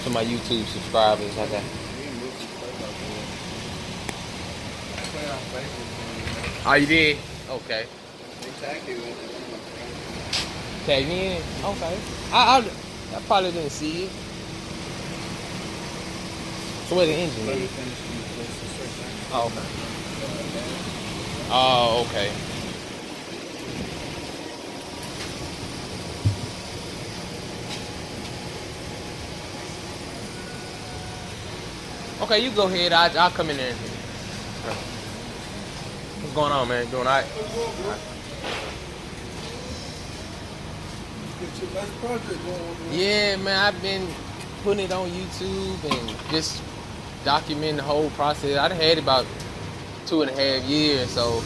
of my YouTube subscribers. I got. Oh, you did? Okay. Tag me in? Okay. I probably didn't see it. So where the engine is? Oh, okay. Oh, okay. Okay, you go ahead. I'll come in there. What's going on, man? Doing all right? Yeah, man. I've been putting it on YouTube and just documenting the whole process. I done had it about 2.5 years, so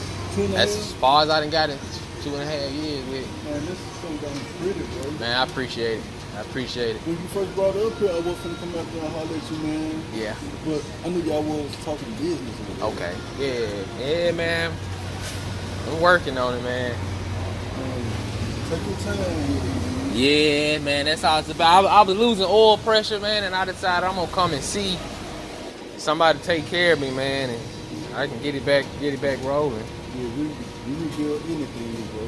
that's as far as I done got it. 2.5 years with it. Man, this is so damn pretty, bro. Man, I appreciate it. I appreciate it. When you first brought it up here, I was finna come out there and holler at you, man. Yeah. But I knew y'all was talking business over there. Okay. Yeah, man. I'm working on it, man. Take your time with it. Yeah, man. That's how it's about. I was losing oil pressure, man, and I decided I'm gonna come and see somebody take care of me, man, and I can get it back rolling. Yeah, we rebuild anything, bro.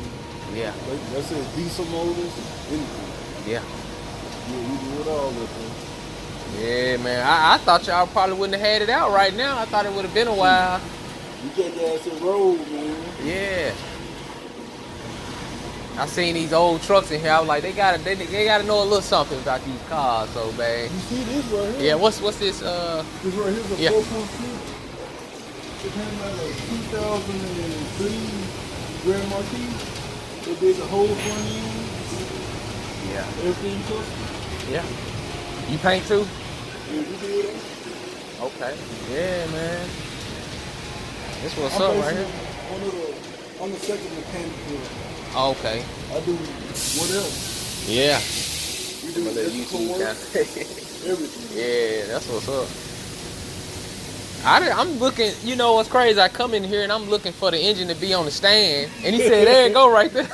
Yeah. Like I said, diesel motors, anything. Yeah. Yeah, we do it all up there. Yeah, man. I thought y'all probably wouldn't have had it out right now. I thought it would have been a while. You got the ass and roll, man. Yeah. I seen these old trucks in here. I was like, they gotta know a little something about these cars, so man. You see this right here? Yeah. What's this? This right here is a 4.2. It came out like 2003 Grand Marquis. It did the whole front end. Yeah. Everything custom. Yeah. You paint too? Yeah, we did that. Okay. Yeah, man. This what's I'm up right here. On the second mechanic here. Oh, okay. I do what else? Yeah. We do electrical work. Everything. Yeah, that's what's up. I'm looking, you know what's crazy? I come in here and I'm looking for the engine to be on the stand. And he said, there it go right there.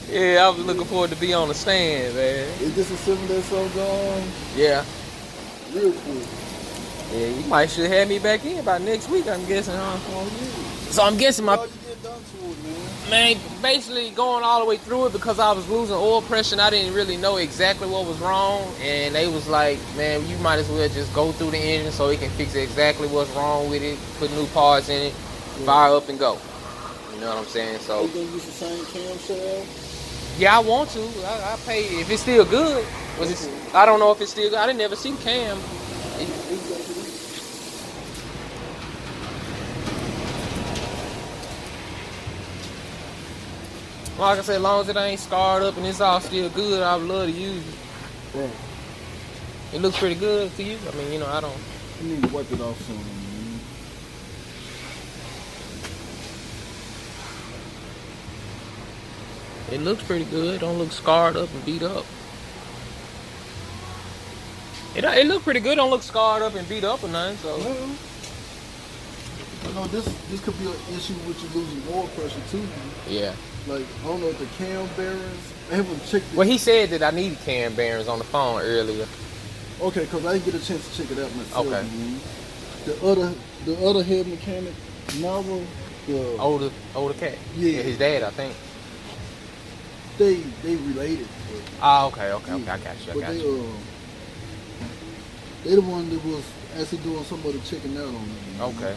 Yeah, I was looking for it to be on the stand, man. Is this a 7-day so gone? Yeah. Real quick. Yeah, you might should have me back in by next week, I'm guessing, huh? Oh, yeah. So I'm guessing my... How'd you get done to it, Man, man? basically going all the way through it because I was losing oil pressure and I didn't really know exactly what was wrong. And they was like, man, you might as well just go through the engine so it can fix exactly what's wrong with it, put new parts in it, fire up and go. You know what I'm saying? So You gonna use the same camshaft? yeah, I want to. I pay if it's still good. I don't know if it's still good. I didn't never see cam. Like I said, as long as it ain't scarred up and it's all still good, I would love to use it. Right. It looks pretty good to you. I mean, you know, I don't. You need to wipe it off soon, man. It looks pretty good. Don't look scarred up and beat up. It look pretty good. Don't look scarred up and beat up or nothing. So. Well, you know, this could be an issue with you losing oil pressure too, man. Yeah. Like, I don't know if the cam bearings, I haven't checked it. Well, he said that I needed cam bearings on the phone earlier. Okay, because I didn't get a chance to check it out myself. Okay. Man. The other head mechanic, Nava, the Older cat. Yeah. His dad, I think. they related. Oh, okay. I got you. They the one that was actually doing some of the checking out on them. Okay.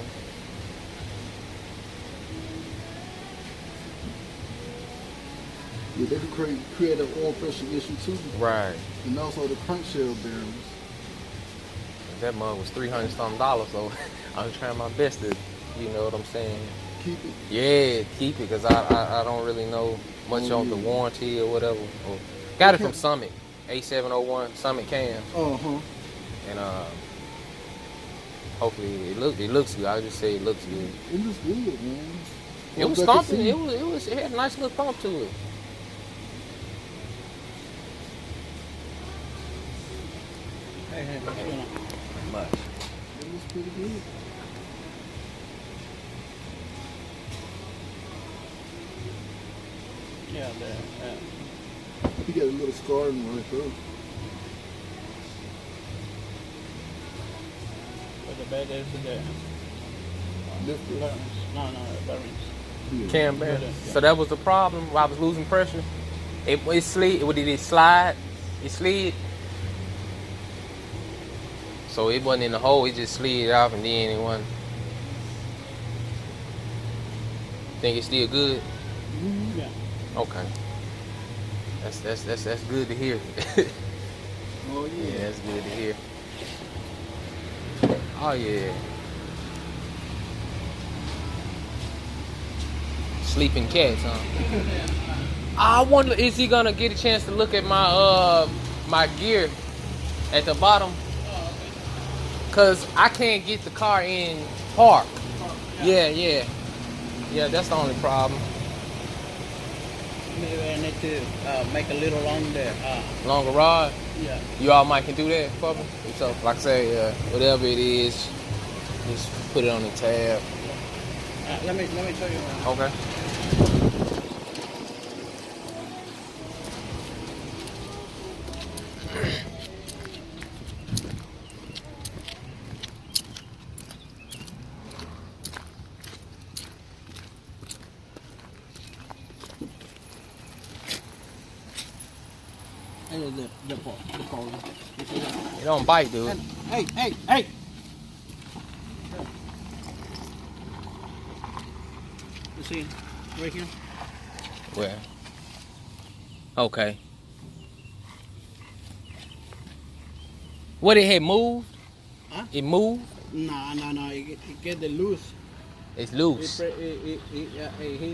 Yeah, they could create an oil pressure issue too. Right. And also the crankshell bearings. That mug was $300-something, so I was trying my best to, you know what I'm saying? Keep it. Yeah, keep it, because I don't really know much on the warranty or whatever. Got it from Summit, A701 Summit cam. Uh-huh. And hopefully it looks good. I'll just say it looks good. It looks good, man. It was thumping. It had a nice little thump to it. Hey, Much. it looks pretty good. Yeah, He got a little scar in right there. the bed is the bearings. No, bearings. Cam bearings. Yeah. So that was the problem while I was losing pressure. It slid. What did it slide? It slid. So it wasn't in the hole. It just slid off, and then it wasn't. Think it's still good? Yeah. Okay. That's good to hear. Oh yeah. Yeah, that's good to hear. Oh yeah. Sleeping cats, huh? I wonder, is he gonna get a chance to look at my my gear at the bottom? Cause I can't get the car in park. Yeah, that's the only problem. Maybe I need to make a little longer. Longer rod. Yeah. You all might can do that for me. So, like I say, whatever it is, just put it on the tab. Let me show you. Okay. The pole. You see that? It don't bite, dude. And, hey! You see, right here? Where? Okay. What, it had moved? Huh? It moved? No. It get the loose. It's loose. He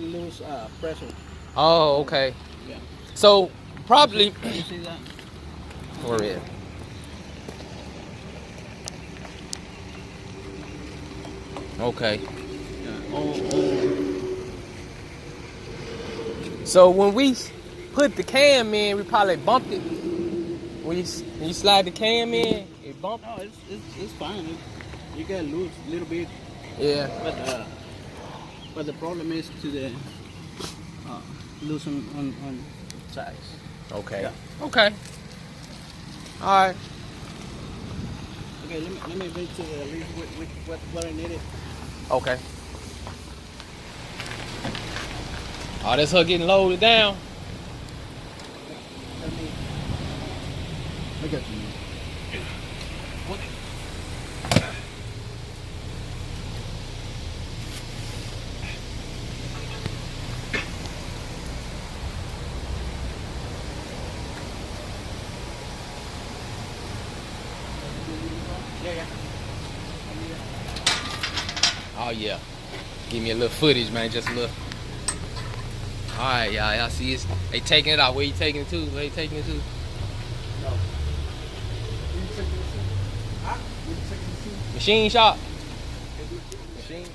lose pressure. Oh, okay. Yeah. So, probably... You see that? Where is it? Okay. Yeah. So when we put the cam in, we probably bumped it. When you slide the cam in, it bumped. No, it's fine. You get loose a little bit, Yeah. but the problem is to the loose on size. Okay. Yeah. Okay. All right. Okay, let me bring to the least what I needed. Okay. Oh, that's her getting loaded down. I got you. Yeah. Oh yeah. Give me a little footage, man. Just a little. All right, y'all see it's they taking it out. Where you taking it to? Where you taking it to? Machine shop. Machine shop.